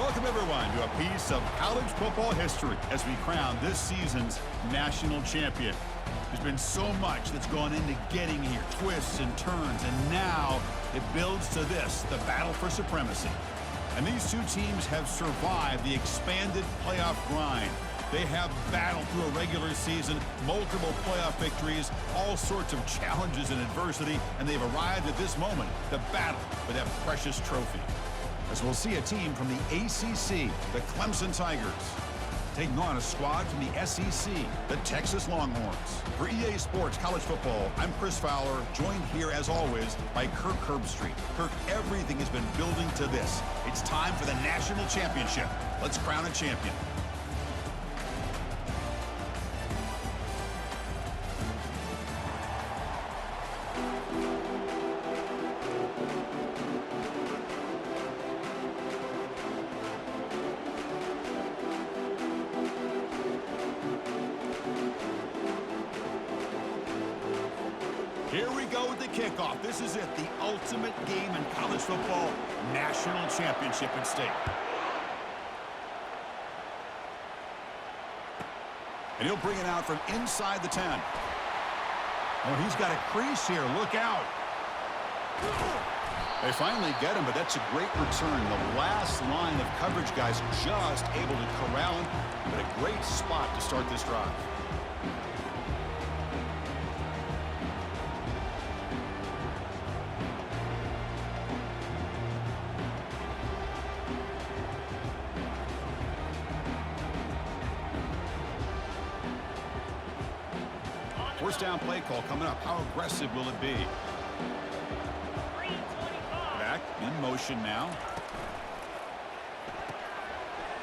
Welcome, everyone, to a piece of college football history as we crown this season's national champion. There's been so much that's gone into getting here, twists and turns, and now it builds to this, the battle for supremacy. And these two teams have survived the expanded playoff grind. They have battled through a regular season, multiple playoff victories, all sorts of challenges and adversity, and they've arrived at this moment, the battle for that precious trophy. As we'll see a team from the ACC, the Clemson Tigers, taking on a squad from the SEC, the Texas Longhorns. For EA Sports College Football, I'm Chris Fowler, joined here as always by Kirk Herbstreit. Kirk, everything has been building to this. It's time for the national championship. Let's crown a champion. Here we go with the kickoff. This is it, the ultimate game in college football, national championship at stake. And he'll bring it out from inside the 10. Oh, he's got a crease here. Look out. They finally get him, but that's a great return. The last line of coverage guys just able to corral him, but a great spot to start this drive. First down play call coming up. How aggressive will it be? Back in motion now.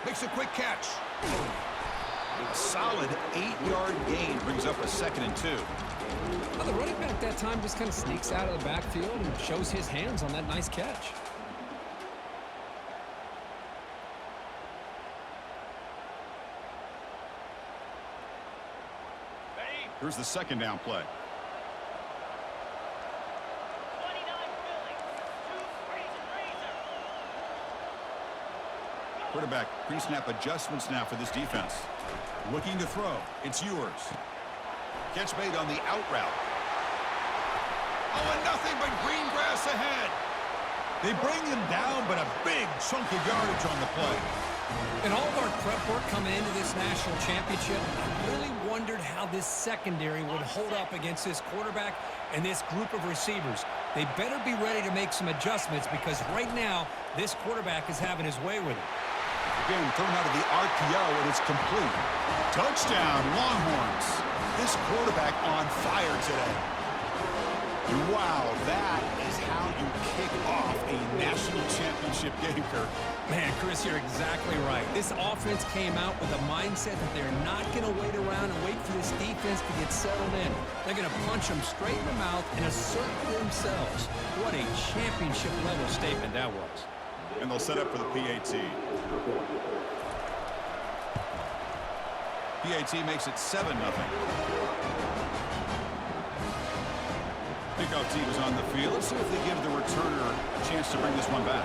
Makes a quick catch. A solid 8-yard gain brings up a 2nd and 2. Well, the running back that time just kind of sneaks out of the backfield and shows his hands on that nice catch. Here's the 2nd down play. Quarterback pre-snap adjustments now for this defense. Looking to throw. It's yours. Catch made on the out route. Oh, and nothing but green grass ahead. They bring him down, but a big chunk of yardage on the play. In all of our prep work coming into this national championship, I really wondered how this secondary would hold up against this quarterback and this group of receivers. They better be ready to make some adjustments because right now, this quarterback is having his way with it. Again, thrown out of the RPO, and it's complete. Touchdown, Longhorns. This quarterback on fire today. Wow, that is how you kick off a national championship game, Kirk. Man, Chris, you're exactly right. This offense came out with a mindset that they're not going to wait around and wait for this defense to get settled in. They're going to punch them straight in the mouth and assert themselves. What a championship-level statement that was. And they'll set up for the PAT. PAT makes it 7-0. Kickoff team is on the field. Let's see if they give the returner a chance to bring this one back.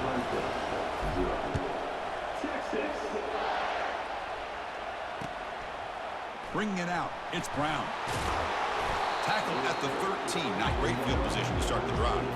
Bringing it out, it's Brown. Tackled at the 13. Not great field position to start the drive.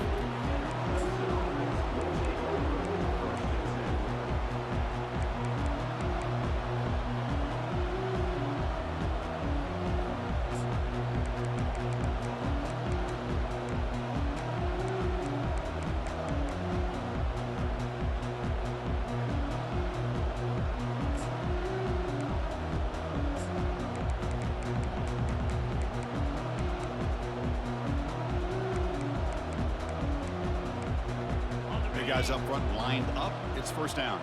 Guys up front lined up. It's first down.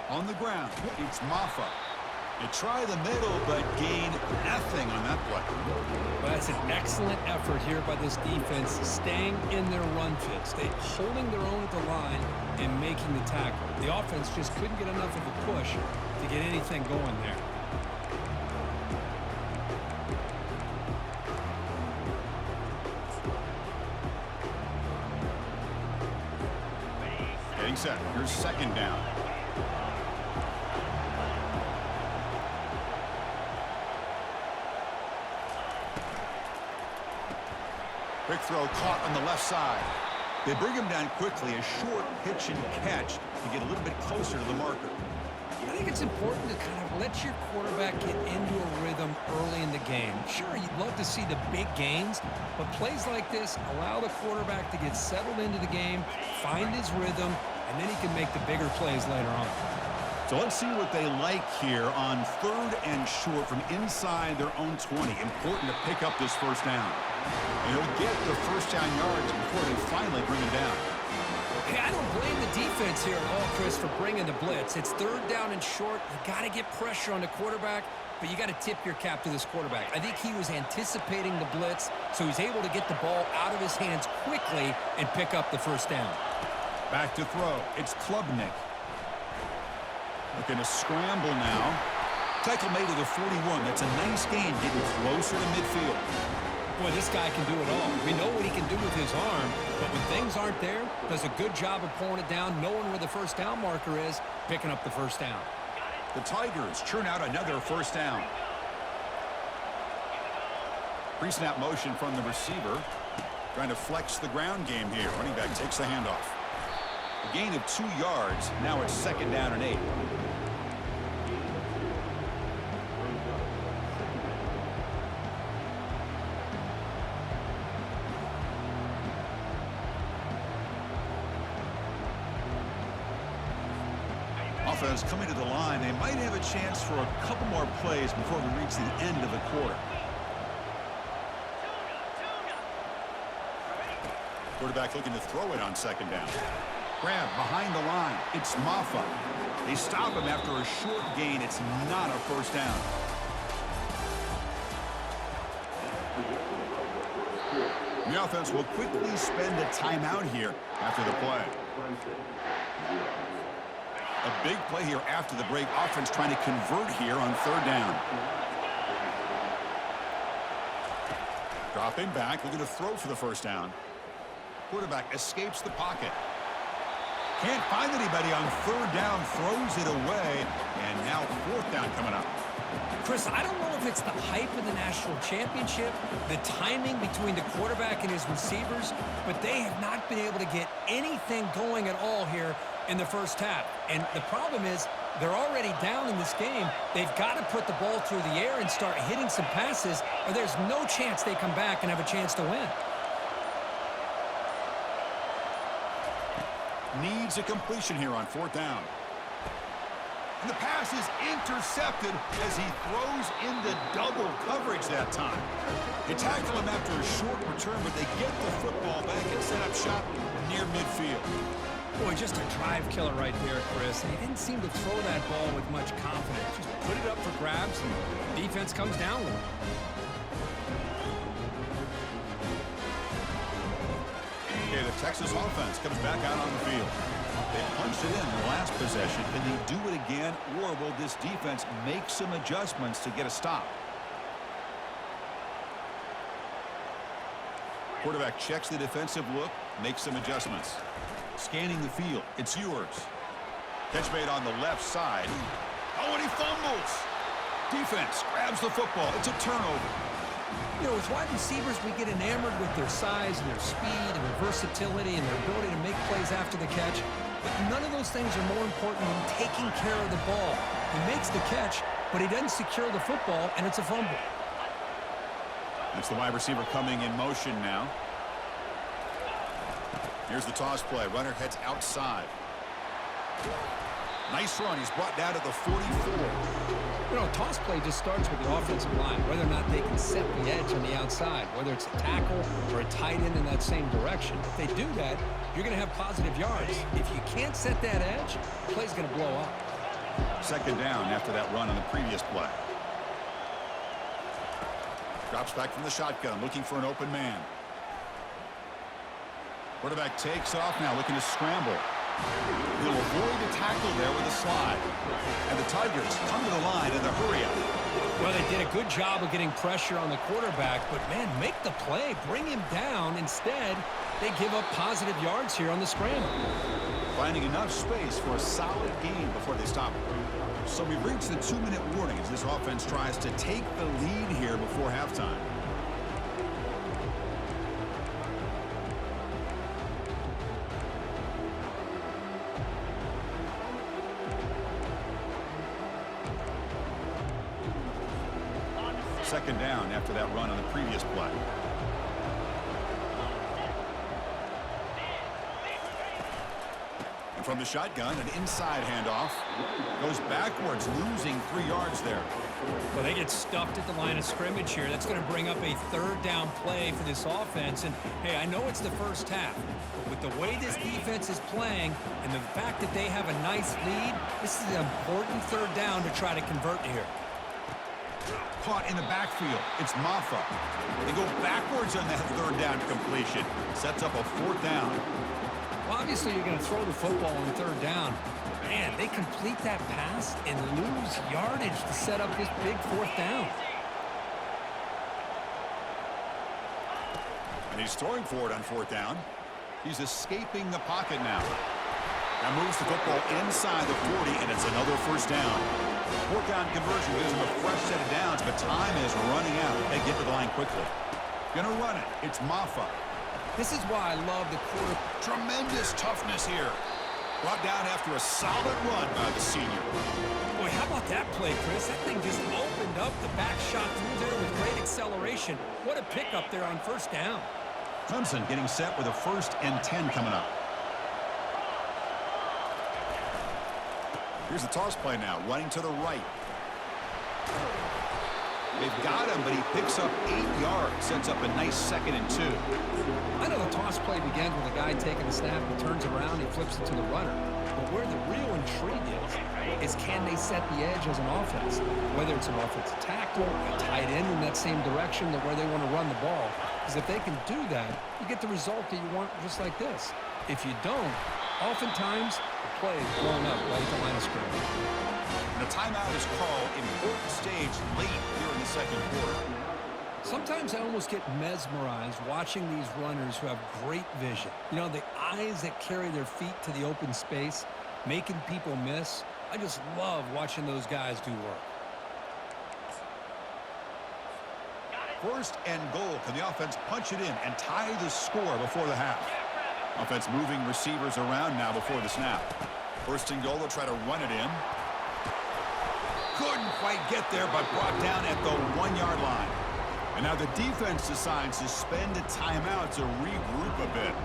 On the ground, it's Maffa. They try the middle, but gain nothing on that play. Well, that's an excellent effort here by this defense, staying in their run fits. They holding their own at the line and making the tackle. The offense just couldn't get enough of a push to get anything going there. Getting set. Here's second down. Quick throw caught on the left side. They bring him down quickly, a short pitch and catch to get a little bit closer to the marker. I think it's important to kind of let your quarterback get into a rhythm early in the game. Sure, you'd love to see the big gains, but plays like this allow the quarterback to get settled into the game, find his rhythm, and then he can make the bigger plays later on. So let's see what they like here on 3rd and short from inside their own 20. Important to pick up this first down. And he'll get the first down yards before they finally bring him down. Hey, I don't blame the defense here at all, Chris, for bringing the blitz. It's 3rd down and short. You got to get pressure on the quarterback, but you got to tip your cap to this quarterback. I think he was anticipating the blitz, so he's able to get the ball out of his hands quickly and pick up the first down. Back to throw. It's Klubnik. Looking to scramble now. Tackle made to the 41. That's a nice gain, getting closer to midfield. Boy, this guy can do it all. We know what he can do with his arm, but when things aren't there, does a good job of pulling it down, knowing where the first down marker is, picking up the first down. The Tigers churn out another first down. Pre-snap motion from the receiver. Trying to flex the ground game here. Running back takes the handoff. A gain of 2 yards. Now it's 2nd down and 8. Offense coming to the line. They might have a chance for a couple more plays before we reach the end of the quarter. Quarterback looking to throw it on 2nd down. Grab behind the line. It's Maffa. They stop him after a short gain. It's not a first down. The offense will quickly spend a timeout here after the play. A big play here after the break. Offense trying to convert here on 3rd down. Dropping back, looking to throw for the first down. Quarterback escapes the pocket. Can't find anybody on 3rd down, throws it away, and now 4th down coming up. Chris, I don't know if it's the hype of the national championship, the timing between the quarterback and his receivers, but they have not been able to get anything going at all here in the first half. And the problem is they're already down in this game. They've got to put the ball through the air and start hitting some passes, or there's no chance they come back and have a chance to win. Needs a completion here on 4th down. And the pass is intercepted as he throws into double coverage that time. They tackle him after a short return, but they get the football back and set up shop near midfield. Boy, just a drive killer right there, Chris. He didn't seem to throw that ball with much confidence. Just put it up for grabs, and the defense comes down with it. Okay, the Texas offense comes back out on the field. They punched it in the last possession. Can they do it again, or will this defense make some adjustments to get a stop? Quarterback checks the defensive look, makes some adjustments. Scanning the field. It's yours. Catch made on the left side. Oh, and he fumbles. Defense grabs the football. It's a turnover. You know, with wide receivers, we get enamored with their size and their speed and their versatility and their ability to make plays after the catch. But none of those things are more important than taking care of the ball. He makes the catch, but he doesn't secure the football, and it's a fumble. That's the wide receiver coming in motion now. Here's the toss play. Runner heads outside. Nice run. He's brought down to the 44. You know, a toss play just starts with the offensive line, whether or not they can set the edge on the outside, whether it's a tackle or a tight end in that same direction. If they do that, you're going to have positive yards. If you can't set that edge, the play's going to blow up. 2nd down after that run on the previous play. Drops back from the shotgun, looking for an open man. Quarterback takes off now, looking to scramble. He'll avoid a tackle there with a slide. And the Tigers come to the line in the hurry-up. Well, they did a good job of getting pressure on the quarterback, but, man, make the play. Bring him down. Instead, they give up positive yards here on the scramble. finding enough space for a solid gain before they stop it. So we've reached the 2-minute warning as this offense tries to take the lead here before halftime. Second down after that run on the previous play. And from the shotgun, an inside handoff. Goes backwards, losing 3 yards there. Well, they get stuffed at the line of scrimmage here. That's going to bring up a third down play for this offense. And, hey, I know it's the first half, but with the way this defense is playing and the fact that they have a nice lead, this is an important third down to try to convert here. Caught in the backfield. It's Maffa. They go backwards on that third down completion. Sets up a 4th down. Well, obviously, you're going to throw the football on third down. But, man, they complete that pass and lose yardage to set up this big 4th down. And he's throwing for it on 4th down. He's escaping the pocket now. Now moves the football inside the 40, and it's another 1st down. 4th down conversion gives him a fresh set of downs, but time is running out. They get to the line quickly. Gonna run it. It's Maffa. This is why I love the quarter. Tremendous toughness here. Brought down after a solid run by the senior. Boy, how about that play, Chris? That thing just opened up the back shot through there with great acceleration. What a pickup there on 1st down. Clemson getting set with a 1st and 10 coming up. Here's the toss play now, running to the right. They've got him, but he picks up 8 yards, sets up a nice 2nd and 2. I know the toss play begins with a guy taking the snap, he turns around, he flips it to the runner. But where the real intrigue is can they set the edge as an offense? Whether it's an offensive tackle, a tight end in that same direction that where they want to run the ball. Because if they can do that, you get the result that you want just like this. If you don't, oftentimes the play is blown up right at the line of scrimmage. And a timeout is called. Important stage late here in the 2nd quarter. Sometimes I almost get mesmerized watching these runners who have great vision. You know, the eyes that carry their feet to the open space, making people miss. I just love watching those guys do work. 1st and goal. Can the offense punch it in and tie the score before the half? Offense moving receivers around now before the snap. 1st and goal, they'll try to run it in. Couldn't quite get there, but brought down at the 1-yard line. And now the defense decides to spend a timeout to regroup a bit.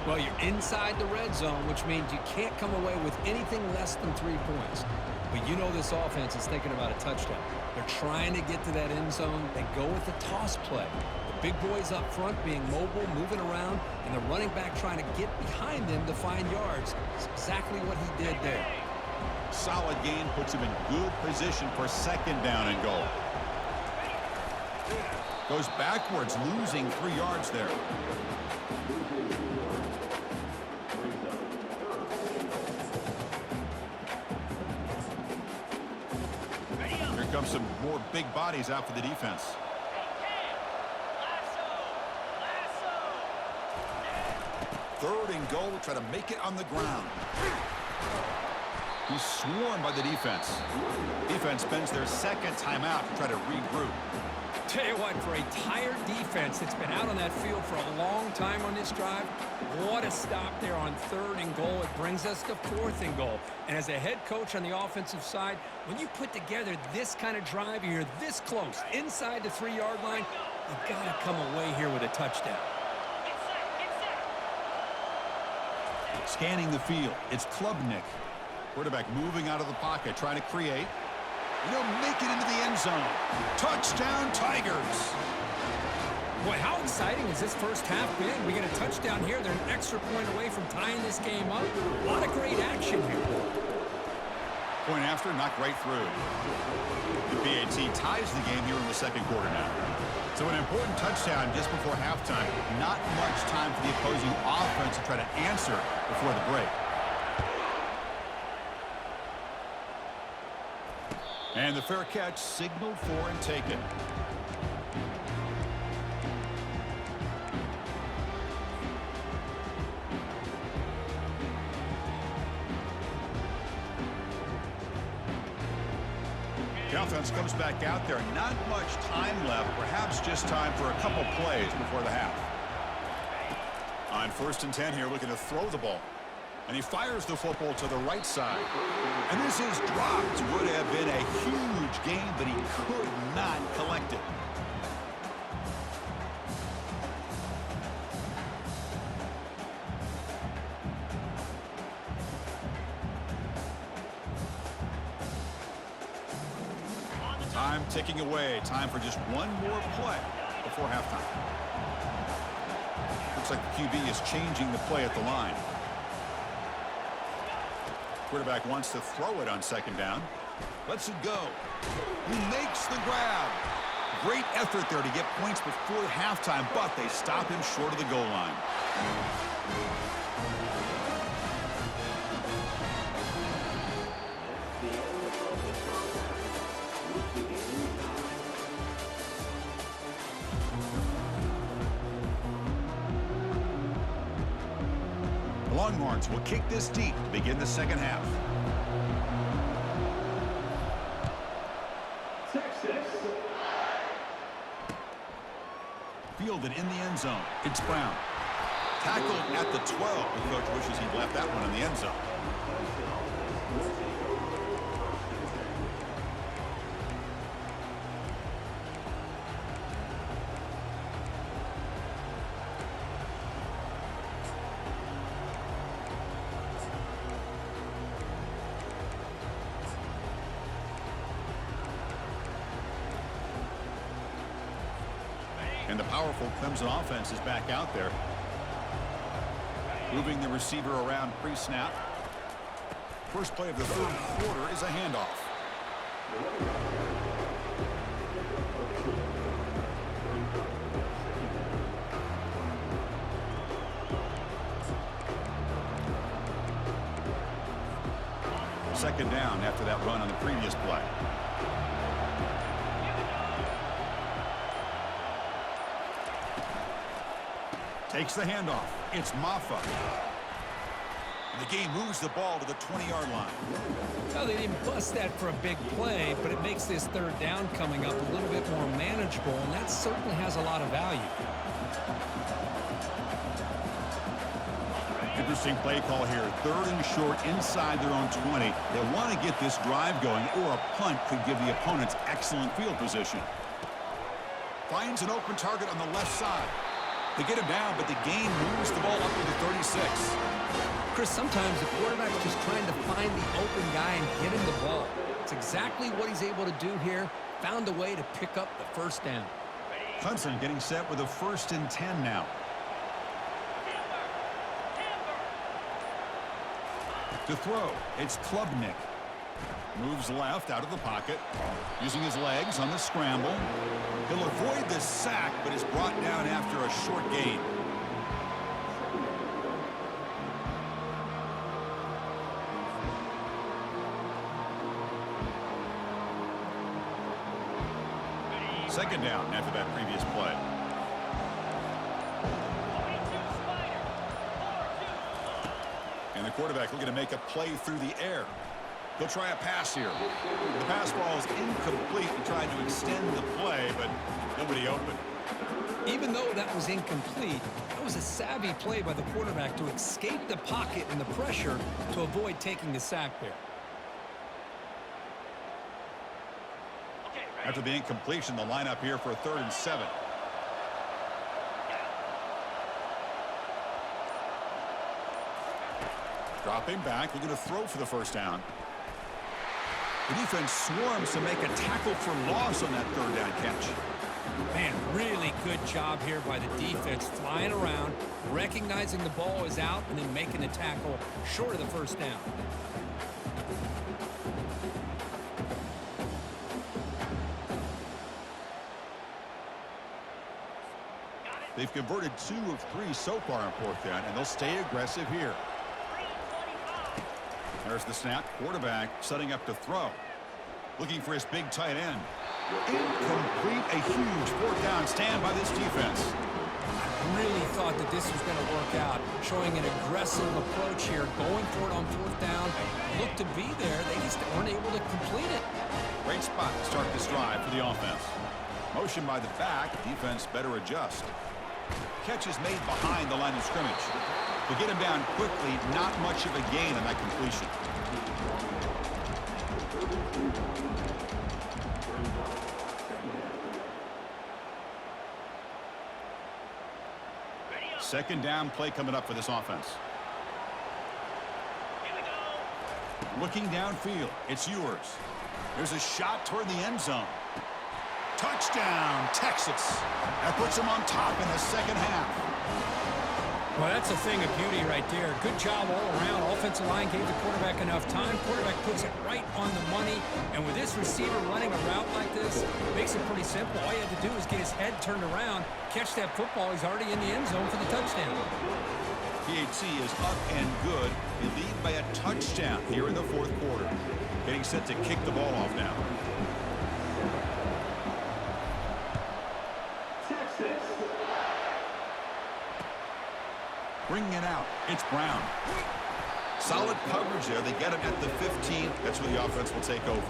Well, you're inside the red zone, which means you can't come away with anything less than 3 points. But you know this offense is thinking about a touchdown. They're trying to get to that end zone. They go with the toss play. The big boys up front being mobile, moving around, and the running back trying to get behind them to find yards. It's exactly what he did there. Solid gain puts him in good position for 2nd down and goal. Goes backwards, losing 3 yards there. Here comes some more big bodies out for the defense. Third and goal, try to make it on the ground. He's swarmed by the defense. Defense spends their 2nd timeout to try to regroup. Tell you what, for a tired defense that's been out on that field for a long time on this drive, what a stop there on 3rd and goal. It brings us to 4th and goal. And as a head coach on the offensive side, when you put together this kind of drive, you're this close, inside the 3-yard line, you've got to come away here with a touchdown. Scanning the field, it's Klubnik. Quarterback moving out of the pocket, trying to create. And he'll make it into the end zone. Touchdown, Tigers. Boy, how exciting has this first half been? We get a touchdown here. They're an extra point away from tying this game up. A lot of great action here. Point after, knocked right through. The PAT ties the game here in the 2nd quarter now. So an important touchdown just before halftime. Not much time for the opposing offense to try to answer before the break. And the fair catch signaled for and taken. offense comes back out there. Not much time left. Perhaps just time for a couple plays before the half. On 1st and 10 here, looking to throw the ball. And he fires the football to the right side. And this is dropped. Would have been a huge gain, but he could not collect it. Time ticking away. Time for just one more play before halftime. Looks like the QB is changing the play at the line. Quarterback wants to throw it on 2nd down. Lets it go. He makes the grab. Great effort there to get points before halftime, but they stop him short of the goal line. Longhorns will kick this deep to begin the 2nd half. Fielded in the end zone. It's Brown. Tackled at the 12. The coach wishes he'd left that one in the end zone. And the powerful Clemson offense is back out there. Moving the receiver around pre-snap. First play of the 3rd quarter is a handoff. Second down after that run on the previous play. Takes the handoff. It's Maffa. And the game moves the ball to the 20-yard line. Well, they didn't bust that for a big play, but it makes this 3rd down coming up a little bit more manageable, and that certainly has a lot of value. Interesting play call here. 3rd and short inside their own 20. They want to get this drive going, or a punt could give the opponents excellent field position. Finds an open target on the left side. They get him down, but the game moves the ball up to the 36. Chris, sometimes the quarterback's just trying to find the open guy and get him the ball. It's exactly what he's able to do here. Found a way to pick up the 1st down. Clemson getting set with a 1st and 10 now. To throw, it's Klubnik. Moves left out of the pocket. Using his legs on the scramble. He'll avoid the sack, but is brought down after a short gain. Second down after that previous play. And the quarterback looking to make a play through the air. He'll try a pass here. The pass ball is incomplete and trying to extend the play, but nobody open. Even though that was incomplete, that was a savvy play by the quarterback to escape the pocket and the pressure to avoid taking the sack there. After the incompletion, the lineup here for a 3rd and 7. Dropping back, looking to throw for the 1st down. The defense swarms to make a tackle for loss on that 3rd down catch. Man, really good job here by the defense, flying around, recognizing the ball is out, and then making the tackle short of the 1st down. They've converted 2 of 3 so far on 4th down, and they'll stay aggressive here. There's the snap. Quarterback setting up to throw. Looking for his big tight end. Incomplete. A huge 4th down stand by this defense. really thought that this was going to work out, showing an aggressive approach here, going for it on fourth down. Looked to be there. They just weren't able to complete it. Great spot to start this drive for the offense. Motion by the back. Defense better adjust. Catch is made behind the line of scrimmage. To get him down quickly, not much of a gain on that completion. Second down play coming up for this offense. Looking downfield. It's yours. There's a shot toward the end zone. Touchdown, Texas. That puts them on top in the second half. Well, that's a thing of beauty right there. Good job all around. Offensive line gave the quarterback enough time. Quarterback puts it right on the money. And with this receiver running a route like this, makes it pretty simple. All you had to do is get his head turned around, catch that football. He's already in the end zone for the touchdown. PHC is up and good. They lead by a touchdown here in the fourth quarter. Getting set to kick the ball off now. Bringing it out. It's Brown. Solid coverage there. They get him at the 15. That's where the offense will take over.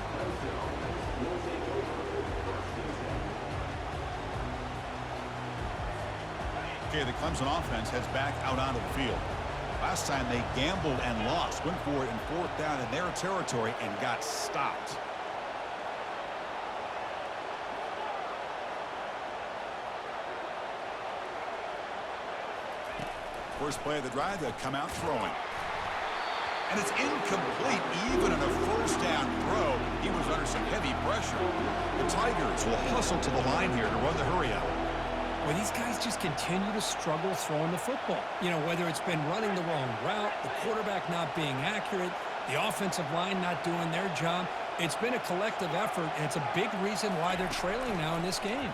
Okay, the Clemson offense heads back out onto the field. Last time they gambled and lost. Went for it in fourth down in their territory and got stopped. First play of the drive, they'll come out throwing. And it's incomplete, even on a first down throw. He was under some heavy pressure. The Tigers will hustle to the line here to run the hurry out. Well, these guys just continue to struggle throwing the football. You know, whether it's been running the wrong route, the quarterback not being accurate, the offensive line not doing their job. It's been a collective effort, and it's a big reason why they're trailing now in this game.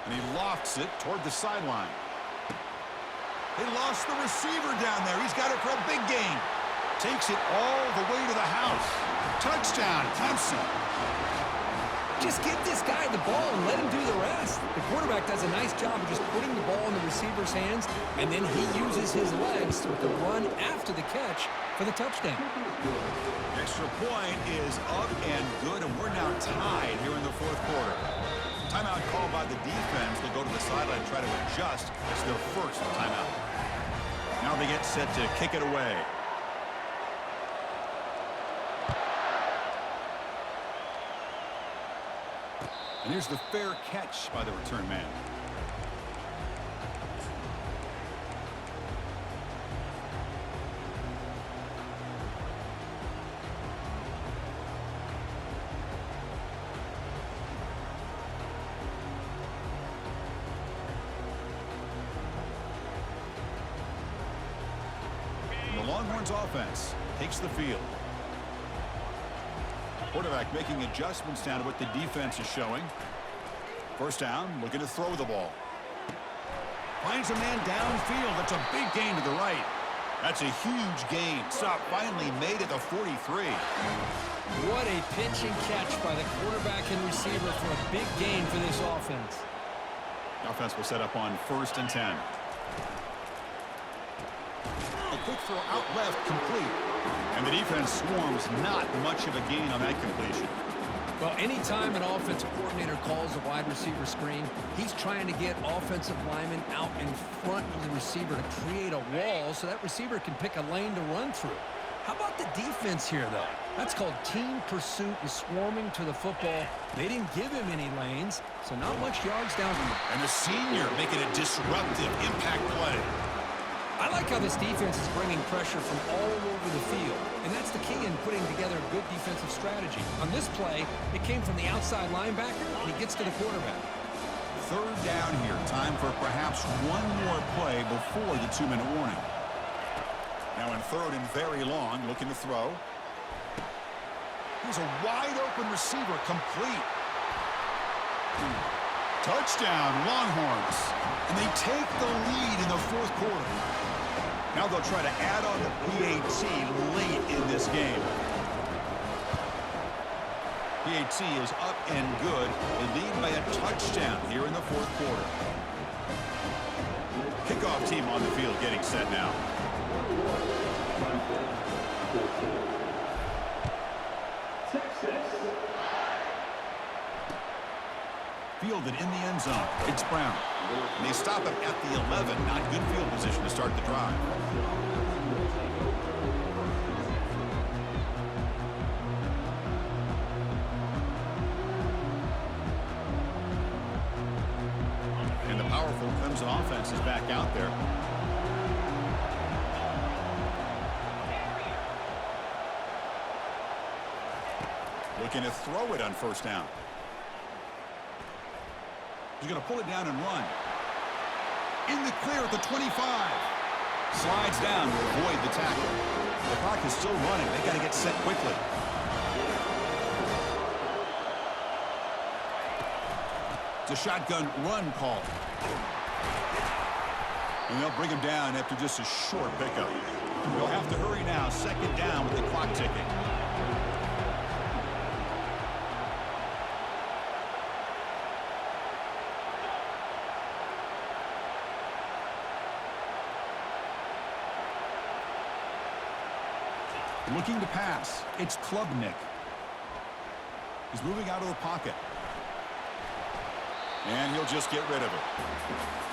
And he lofts it toward the sideline. They lost the receiver down there. He's got it for a big gain. Takes it all the way to the house. Touchdown, Clemson. Just get this guy the ball and let him do the rest. The quarterback does a nice job of just putting the ball in the receiver's hands, and then he uses his legs with the run after the catch for the touchdown. Extra point is up and good, and we're now tied here in the fourth quarter. Timeout called by the defense. They'll go to the sideline and try to adjust. It's their first timeout. Now they get set to kick it away. And here's the fair catch by the return man. Longhorns offense takes the field. Quarterback making adjustments down to what the defense is showing. First down, looking to throw the ball. Finds a man downfield. That's a big gain to the right. That's a huge gain. Stop finally made at the 43. What a pitch and catch by the quarterback and receiver for a big gain for this offense. The offense will set up on 1st and 10. Quick throw out left, complete. And the defense swarms, not much of a gain on that completion. Well, anytime an offensive coordinator calls a wide receiver screen, he's trying to get offensive linemen out in front of the receiver to create a wall so that receiver can pick a lane to run through. How about the defense here, though? That's called team pursuit and swarming to the football. They didn't give him any lanes, so not much yards down here. And the senior making a disruptive impact play. I like how this defense is bringing pressure from all over the field, and that's the key in putting together a good defensive strategy. On this play, it came from the outside linebacker, and he gets to the quarterback. Third down here. Time for perhaps one more play before the 2-minute warning. Now in third and very long, looking to throw. Here's a wide-open receiver, complete. Touchdown, Longhorns. And they take the lead in the fourth quarter. Now they'll try to add on the PAT late in this game. PAT is up and good. They lead by a touchdown here in the fourth quarter. Kickoff team on the field getting set now. Fielded in the end zone. It's Brown. And they stop him at the 11. Not good field position to start the drive. And the powerful Clemson offense is back out there. Looking to throw it on first down. He's going to pull it down and run. In the clear at the 25. Slides down to avoid the tackle. The clock is still running. They got to get set quickly. It's a shotgun run call. And they'll bring him down after just a short pickup. They'll have to hurry now. Second down with the clock ticking. Looking to pass. It's Klubnik. He's moving out of the pocket. And he'll just get rid of it.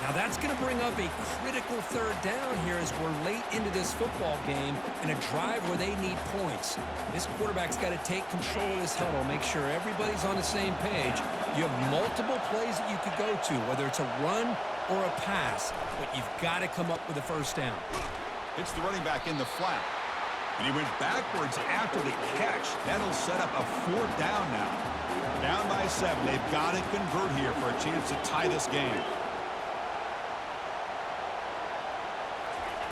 Now that's going to bring up a critical third down here as we're late into this football game in a drive where they need points. This quarterback's got to take control of this huddle, make sure everybody's on the same page. You have multiple plays that you could go to, whether it's a run or a pass, but you've got to come up with a first down. It's the running back in the flat. And he went backwards after the catch. That'll set up a fourth down now. Down by 7. They've got to convert here for a chance to tie this game.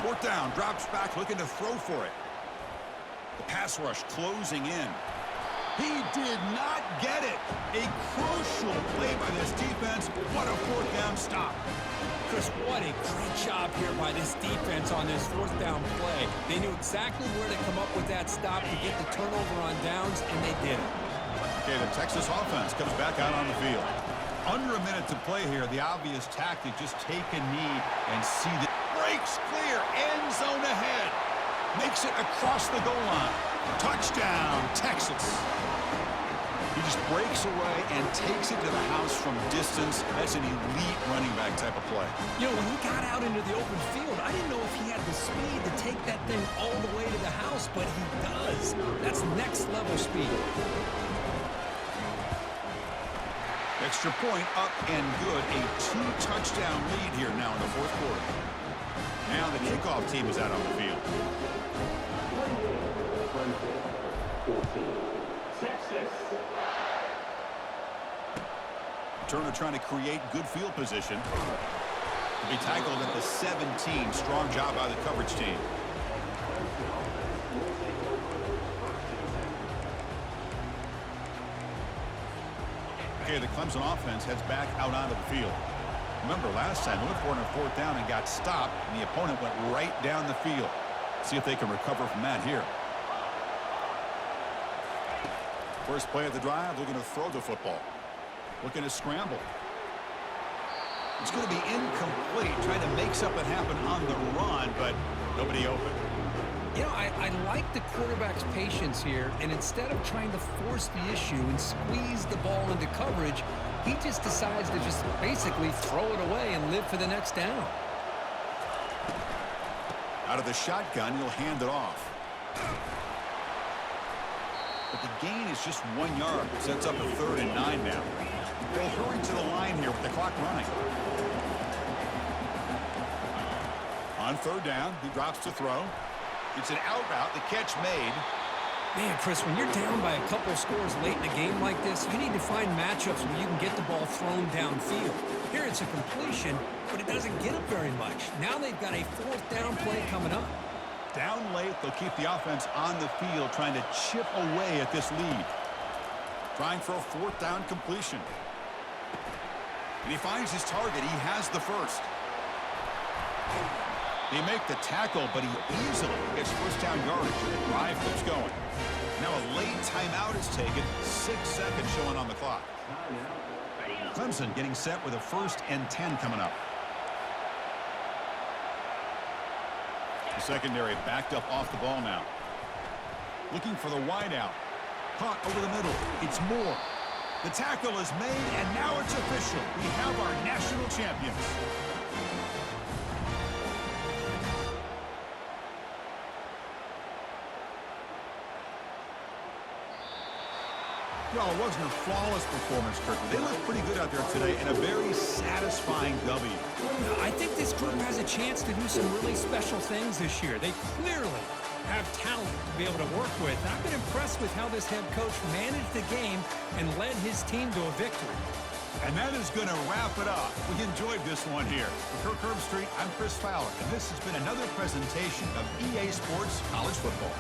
Fourth down. Drops back, looking to throw for it. The pass rush closing in. He did not get it. A crucial play by this defense. What a fourth down stop. Chris, what a great job here by this defense on this fourth down play. They knew exactly where to come up with that stop to get the turnover on downs, and they did it. Okay, the Texas offense comes back out on the field. Under a minute to play here. The obvious tactic, just take a knee and see the breaks clear. End zone ahead. Makes it across the goal line. Touchdown, Texas. He just breaks away and takes it to the house from distance. That's an elite running back type of play. You know, when he got out into the open field, I didn't know if he had the speed to take that thing all the way to the house, but he does. That's next level speed. Extra point up and good. A 2-touchdown lead here now in the fourth quarter. Now the kickoff team is out on the field. 14. Texas. Turner trying to create good field position. To be tackled at the 17. Strong job by the coverage team. Okay, the Clemson offense heads back out onto the field. Remember, last time they went for it on fourth down and got stopped, and the opponent went right down the field. See if they can recover from that here. First play of the drive, looking to throw the football. Looking to scramble. It's going to be incomplete, trying to make something happen on the run, but nobody open. You know, I like the quarterback's patience here, and instead of trying to force the issue and squeeze the ball into coverage, he just decides to just basically throw it away and live for the next down. Out of the shotgun, he'll hand it off. But the gain is just 1 yard. Sets up a 3rd and 9 now. They'll hurry to the line here with the clock running. On 3rd down, he drops to throw. It's an out route. The catch made. Man, Chris, when you're down by a couple scores late in a game like this, you need to find matchups where you can get the ball thrown downfield. Here it's a completion, but it doesn't get up very much. Now they've got a 4th down play coming up. Down late, they'll keep the offense on the field, trying to chip away at this lead. Trying for a 4th down completion. And he finds his target. He has the first. They make the tackle, but he easily gets first down yardage. The drive keeps going. Now a late timeout is taken. 6 seconds showing on the clock. Clemson getting set with a 1st and 10 coming up. The secondary backed up off the ball now. Looking for the wide out. Caught over the middle. It's Moore. The tackle is made, and now it's official. We have our national champions. Well, it wasn't a flawless performance, Kirk. They looked pretty good out there today, and a very satisfying W. I think this group has a chance to do some really special things this year. They clearly have talent to be able to work with. I've been impressed with how this head coach managed the game and led his team to a victory. And that is going to wrap it up. We enjoyed this one here. For Kirk Herbstreit, I'm Chris Fowler, and this has been another presentation of EA Sports College Football.